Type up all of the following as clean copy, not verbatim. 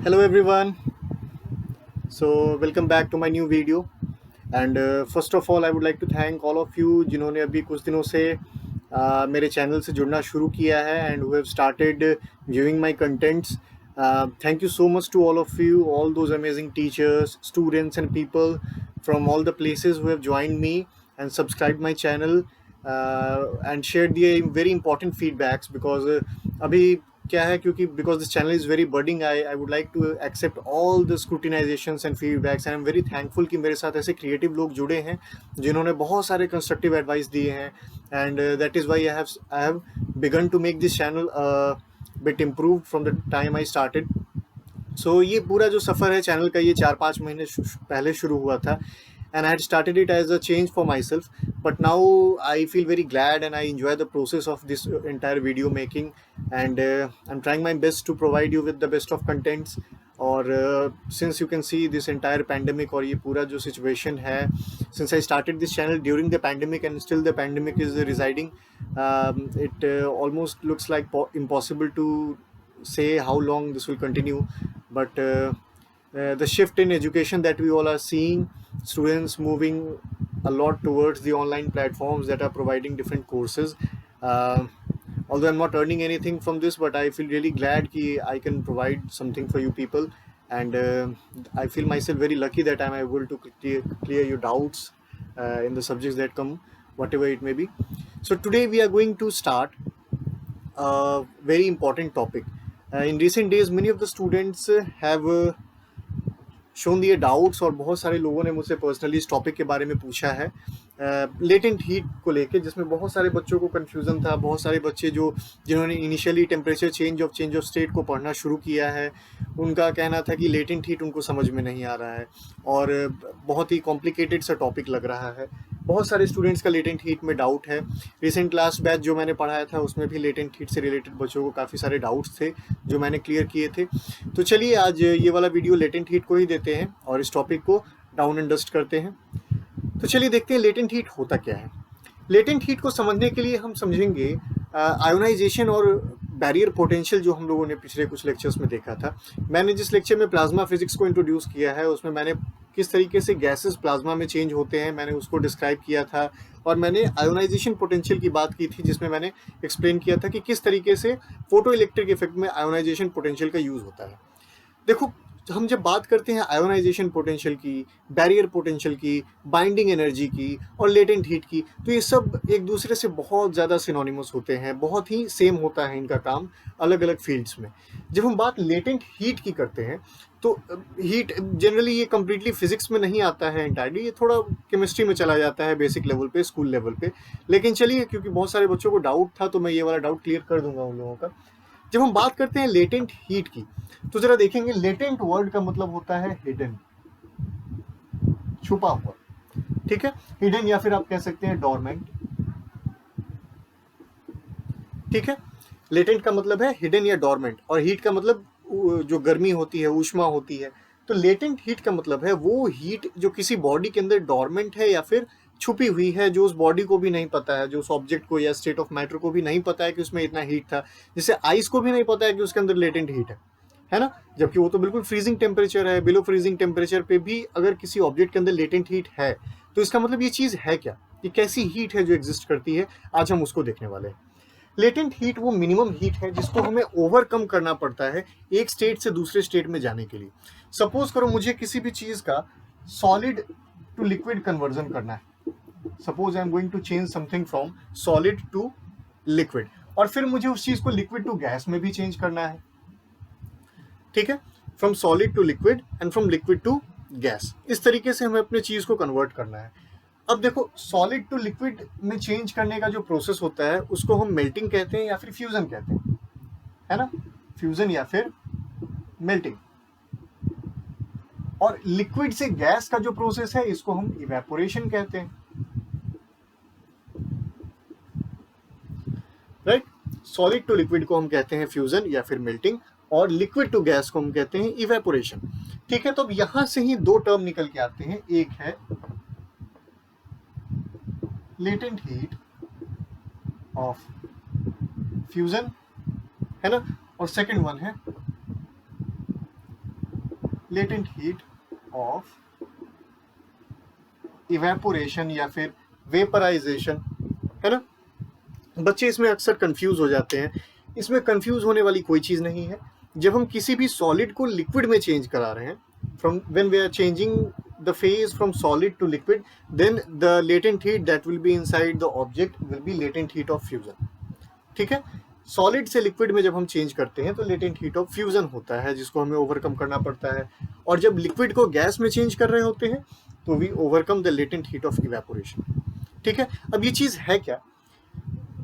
Hello everyone. So welcome back to my new video. And first of all, I would like to thank all of you जिन्होंने अभी कुछ दिनों से मेरे channel से जुड़ना शुरू किया है and who have started viewing my contents. Thank you so much to all of you, all those amazing teachers, students, and people from all the places who have joined me and subscribed my channel and shared the very important feedbacks because अभी क्या है क्योंकि because this channel is very budding I would like to accept all the scrutinisations and feedbacks and I am very thankful कि मेरे साथ ऐसे creative लोग जुड़े हैं जिन्होंने बहुत सारे कंस्ट्रक्टिव एडवाइस दिए हैं and that is why I have begun to make this channel bit improve from the time I started ये पूरा जो सफ़र है चैनल का ये 4-5 महीने पहले शुरू हुआ था and I had started it as a change for myself. But now I feel very glad and I enjoy the process of this entire video making, and I'm trying my best to provide you with the best of contents. और since you can see this entire pandemic और ये पूरा जो situation है, since I started this channel during the pandemic and still the pandemic is residing, it almost looks like impossible to say how long this will continue. But the shift in education that we all are seeing, students moving a lot towards the online platforms that are providing different courses. Although I'm not earning anything from this, but I feel really glad that I can provide something for you people, and I feel myself very lucky that I'm able to clear your doubts in the subjects that come, whatever it may be. So today we are going to start a very important topic. In recent days, many of the students have shown दिए doubts और बहुत सारे लोगों ने मुझसे personally इस topic के बारे में पूछा है लेटेंट हीट को लेके, जिसमें बहुत सारे बच्चों को कन्फ्यूज़न था. बहुत सारे बच्चे जिन्होंने initially temperature change of state को पढ़ना शुरू किया है, उनका कहना था कि लेटेंट हीट उनको समझ में नहीं आ रहा है और बहुत ही कॉम्प्लिकेटेड सा टॉपिक लग रहा है. बहुत सारे स्टूडेंट्स का लेटेंट हीट में डाउट है. रिसेंट लास्ट बैच जो मैंने पढ़ाया था उसमें भी लेटेंट हीट से रिलेटेड बच्चों को काफ़ी सारे डाउट्स थे जो मैंने क्लियर किए थे. तो चलिए आज ये वाला वीडियो लेटेंट हीट को ही देते हैं और इस टॉपिक को डाउन एंड डस्ट करते हैं. तो चलिए देखते हैं लेटेंट हीट होता क्या है. लेटेंट हीट को समझने के लिए हम समझेंगे आयोनाइजेशन और बैरियर पोटेंशियल जो हम लोगों ने पिछले कुछ लेक्चर्स में देखा था. मैंने जिस लेक्चर में प्लाज्मा फिजिक्स को इंट्रोड्यूस किया है उसमें मैंने किस तरीके से गैसेस प्लाज्मा में चेंज होते हैं मैंने उसको डिस्क्राइब किया था, और मैंने आयोनाइजेशन पोटेंशियल की बात की थी जिसमें मैंने एक्सप्लेन किया था कि किस तरीके से फोटो इलेक्ट्रिक इफेक्ट में आयोनाइजेशन पोटेंशियल का यूज़ होता है. देखो, हम जब बात करते हैं आयोनाइजेशन पोटेंशियल की, बैरियर पोटेंशियल की, बाइंडिंग एनर्जी की और लेटेंट हीट की, तो ये सब एक दूसरे से बहुत ज़्यादा सिनोनिमस होते हैं, बहुत ही सेम होता है इनका काम अलग अलग फील्ड्स में. जब हम बात लेटेंट हीट की करते हैं तो हीट जनरली ये कम्प्लीटली फिजिक्स में नहीं आता है एंटायरली, ये थोड़ा केमिस्ट्री में चला जाता है बेसिक लेवल पे, स्कूल लेवल पे. लेकिन चलिए, क्योंकि बहुत सारे बच्चों को डाउट था तो मैं ये वाला डाउट क्लियर कर दूंगा उन लोगों का. जब हम बात करते हैं लेटेंट हीट की तो जरा देखेंगे, लेटेंट वर्ड का मतलब होता है हिडन, छुपा हुआ. ठीक है, हिडन या फिर आप कह सकते हैं डोरमेंट. ठीक है, लेटेंट का मतलब है हिडन या डोरमेंट, और हीट का मतलब जो गर्मी होती है, ऊष्मा होती है. तो लेटेंट हीट का मतलब है वो हीट जो किसी बॉडी के अंदर डोरमेंट है या फिर छुपी हुई है, जो उस बॉडी को भी नहीं पता है, जो उस ऑब्जेक्ट को या स्टेट ऑफ मैटर को भी नहीं पता है कि उसमें इतना हीट था. जैसे आइस को भी नहीं पता है कि उसके अंदर लेटेंट हीट है ना, जबकि वो तो बिल्कुल फ्रीजिंग टेम्परेचर है. बिलो फ्रीजिंग टेम्परेचर पे भी अगर किसी ऑब्जेक्ट के अंदर लेटेंट हीट है तो इसका मतलब ये चीज़ है क्या, ये कैसी हीट है जो एग्जिस्ट करती है, आज हम उसको देखने वाले हैं. लेटेंट हीट वो मिनिमम हीट है जिसको हमें ओवरकम करना पड़ता है एक स्टेट से दूसरे स्टेट में जाने के लिए. सपोज करो मुझे किसी भी चीज़ का सॉलिड टू लिक्विड कन्वर्जन करना है. Suppose I am going to change something from solid to liquid, और फिर मुझे उस चीज़ को लिक्विड टू गैस में भी चेंज करना है. ठीक है, from solid to liquid and from liquid to gas, इस तरीके से हमें अपने चीज़ को कन्वर्ट करना है. अब देखो, सॉलिड टू लिक्विड में चेंज करने का जो प्रोसेस होता है उसको हम मेल्टिंग कहते हैं या फिर फ्यूजन कहते हैं, है ना, फ्यूजन या फिर मेल्टिंग. और लिक्विड से गैस का जो प्रोसेस है इसको हम इवेपोरेशन कहते हैं. राइट, सॉलिड टू लिक्विड को हम कहते हैं फ्यूजन या फिर मेल्टिंग, और लिक्विड टू गैस को हम कहते हैं इवेपोरेशन. ठीक है, तो अब यहां से ही दो टर्म निकल के आते हैं. एक है लेटेंट हीट ऑफ फ्यूजन, है ना, और सेकंड वन है लेटेंट हीट ऑफ इवेपोरेशन या फिर वेपराइजेशन, है ना। बच्चे इसमें अक्सर कंफ्यूज हो जाते हैं। इसमें कंफ्यूज होने वाली कोई चीज़ नहीं है। जब हम किसी भी सॉलिड को लिक्विड में चेंज करा रहे हैं, from when we are changing the phase from solid to liquid, then the latent heat that will be inside the object will be latent heat of fusion. ठीक है, सॉलिड से liquid में जब हम चेंज करते हैं तो लेटेंट हीट ऑफ फ्यूजन होता है, जिसको हमें ओवरकम करना पड़ता है। और जब लिक्विड को गैस में चेंज कर रहे होते हैं तो we overcome the latent heat of evaporation. ठीक है, अब ये चीज़ है क्या,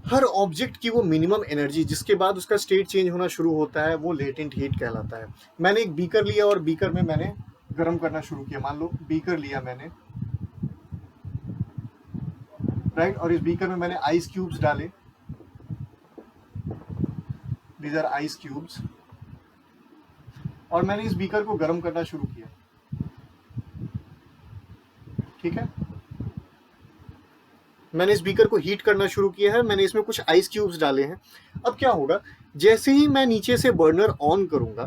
हर ऑब्जेक्ट की वो मिनिमम एनर्जी जिसके बाद उसका स्टेट चेंज होना शुरू होता है वो लेटेंट हीट कहलाता है। मैंने एक बीकर लिया और बीकर में मैंने गर्म करना शुरू किया। मान लो बीकर लिया मैंने, राइट, और इस बीकर में मैंने आइस क्यूब्स डाले, दीज आर आइस क्यूब्स, और मैंने इस बीकर को गर्म करना शुरू किया। ठीक है, मैंने इस बीकर को हीट करना शुरू किया है, मैंने इसमें कुछ आइस क्यूब्स डाले हैं। अब क्या होगा, जैसे ही मैं नीचे से बर्नर ऑन करूंगा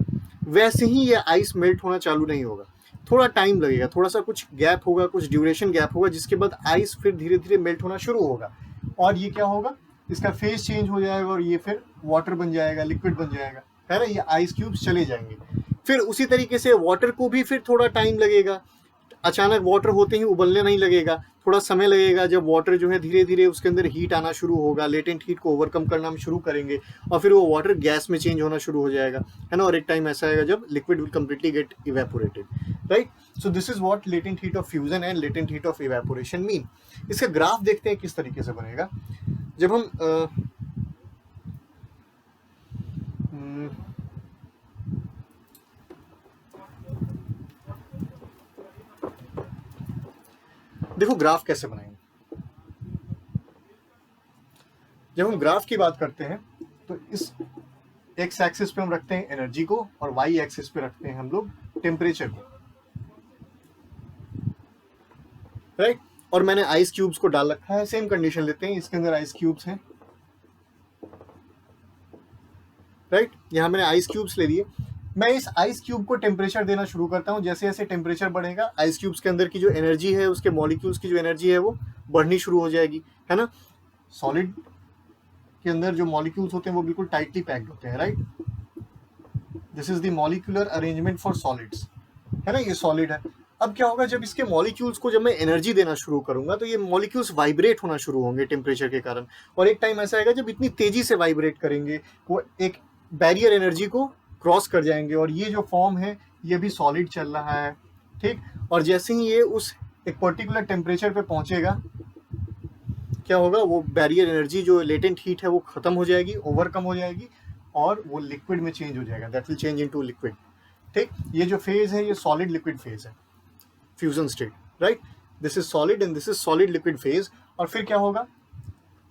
वैसे ही ये आइस मेल्ट होना चालू नहीं होगा, थोड़ा टाइम लगेगा, थोड़ा सा कुछ गैप होगा, कुछ ड्यूरेशन गैप होगा, जिसके बाद आइस फिर धीरे धीरे मेल्ट होना शुरू होगा और ये क्या होगा, इसका फेज चेंज हो जाएगा और ये फिर वाटर बन जाएगा, लिक्विड बन जाएगा, है ना। ये आइस क्यूब्स चले जाएंगे। फिर उसी तरीके से वाटर को भी फिर थोड़ा टाइम लगेगा, अचानक वाटर होते ही उबलने नहीं लगेगा, थोड़ा समय लगेगा। जब वाटर जो है धीरे धीरे उसके अंदर हीट आना शुरू होगा, लेटेंट हीट को ओवरकम करना हम शुरू करेंगे और फिर वो वाटर गैस में चेंज होना शुरू हो जाएगा, है ना। और एक टाइम ऐसा आएगा जब liquid will completely gate evaporated, right. So this is what latent heat of fusion and latent heat of evaporation mean. इसका ग्राफ देखते हैं किस तरीके से बनेगा। जब हम देखो ग्राफ कैसे बनाएंगे। जब हम ग्राफ की बात करते हैं तो इस एक्स एक्सिस पे हम रखते हैं एनर्जी को और वाई एक्सिस पे रखते हैं हम लोग टेम्परेचर को, राइट। और मैंने आइस क्यूब्स को डाल रखा है, सेम कंडीशन लेते हैं, इसके अंदर आइस क्यूब्स हैं, राइट। यहां मैंने आइस क्यूब्स ले लिए। मैं इस आइस क्यूब को टेम्परेचर देना शुरू करता हूं। जैसे जैसे टेम्परेचर बढ़ेगा आइस क्यूब्स के अंदर की जो एनर्जी है, उसके मॉलिक्यूल्स की जो एनर्जी है वो बढ़नी शुरू हो जाएगी, है ना। सॉलिड के अंदर जो मॉलिक्यूल्स होते हैं वो बिल्कुल टाइटली पैक्ड होते हैं, right. This is the molecular arrangement for solids, है ना। ये सॉलिड है। अब क्या होगा, जब इसके मॉलिक्यूल्स को जब मैं एनर्जी देना शुरू करूंगा तो ये मॉलिक्यूल्स वाइब्रेट होना शुरू होंगे टेम्परेचर के कारण, और एक टाइम ऐसा आएगा जब इतनी तेजी से वाइब्रेट करेंगे वो एक बैरियर एनर्जी को क्रॉस कर जाएंगे और ये जो फॉर्म है ये भी सॉलिड चल रहा है, ठीक। और जैसे ही ये उस एक पर्टिकुलर टेम्परेचर पे पहुंचेगा क्या होगा, वो बैरियर एनर्जी जो लेटेंट हीट है वो खत्म हो जाएगी, ओवरकम हो जाएगी और वो लिक्विड में चेंज हो जाएगा, that will change into liquid, ठीक। ये जो फेज है ये सॉलिड लिक्विड फेज है, fusion state, right. This is solid and this is solid liquid phase. और फिर क्या होगा,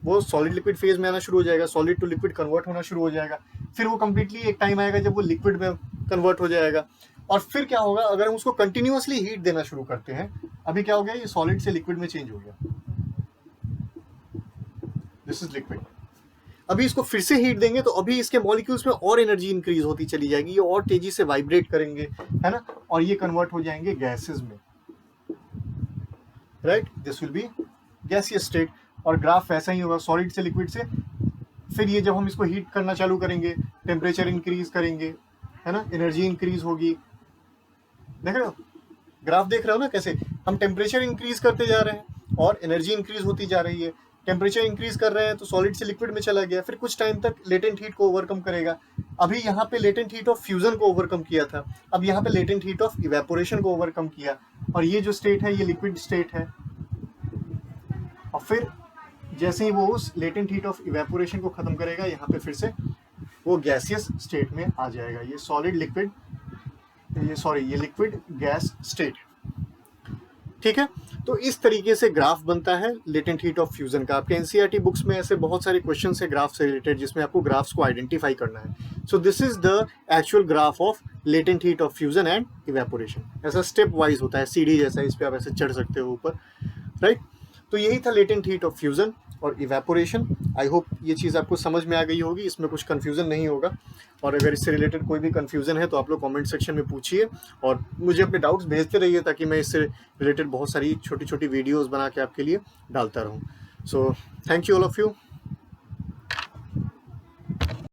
वो सॉलिड लिक्विड फेज में आना शुरू हो जाएगा, सॉलिड टू लिक्विड कन्वर्ट होना शुरू हो जाएगा। फिर वो कंप्लीटली एक टाइम आएगा जब वो लिक्विड में कन्वर्ट हो जाएगा। और फिर क्या होगा, अगर हम उसको कंटिन्यूअसली हीट देना शुरू करते हैं, अभी क्या हो गया, ये सॉलिड से लिक्विड में चेंज हो गया, दिस इज लिक्विड। अभी इसको फिर से हीट देंगे तो अभी इसके मॉलिक्यूल्स में और एनर्जी इंक्रीज होती चली जाएगी, ये और तेजी से वाइब्रेट करेंगे, है ना, और ये कन्वर्ट हो जाएंगे गैसेस में, right. This will be gaseous state. और ग्राफ वैसा ही होगा, सॉलिड से लिक्विड से। फिर ये जब हम इसको हीट करना चालू करेंगे, टेम्परेचर इंक्रीज करेंगे, है ना, एनर्जी इंक्रीज होगी। देख रहे हो ग्राफ, देख रहे हो ना कैसे हम टेम्परेचर इंक्रीज करते जा रहे हैं और एनर्जी इंक्रीज होती जा रही है। टेम्परेचर इंक्रीज कर रहे हैं तो सॉलिड से लिक्विड में चला गया, फिर कुछ टाइम तक लेटेंट हीट को ओवरकम करेगा। अभी यहाँ पे लेटेंट हीट ऑफ फ्यूजन को ओवरकम किया था, अब यहाँ पे लेटेंट हीट ऑफ इवेपोरेशन को ओवरकम किया, और ये जो स्टेट है ये लिक्विड स्टेट है। और फिर जैसे ही वो उस लेटेंट हीट ऑफ इवेपोरेशन को खत्म करेगा, यहाँ पे फिर से वो गैसियस स्टेट में आ जाएगा। ये सॉलिड लिक्विड, ये लिक्विड गैस स्टेट, ठीक है। तो इस तरीके से ग्राफ बनता है लेटेंट हीट ऑफ फ्यूजन का। आपके एनसीईआरटी बुक्स में ऐसे बहुत सारे क्वेश्चन है ग्राफ से रिलेटेड, जिसमें आपको ग्राफ्स को आइडेंटिफाई करना है। So this is the actual graph of latent heat of fusion and evaporation. ऐसा स्टेप वाइज होता है, सीढ़ी जैसा, इस पे आप ऐसे चढ़ सकते हो ऊपर, राइट। तो यही था लेटेंट हीट ऑफ फ्यूजन। और इवेपोरेशन। आई होप ये चीज़ आपको समझ में आ गई होगी, इसमें कुछ कन्फ्यूज़न नहीं होगा। और अगर इससे रिलेटेड कोई भी कन्फ्यूज़न है तो आप लोग कमेंट सेक्शन में पूछिए और मुझे अपने डाउट्स भेजते रहिए, ताकि मैं इससे रिलेटेड बहुत सारी छोटी छोटी वीडियोज़ बना के आपके लिए डालता रहूँ। So thank you all of you.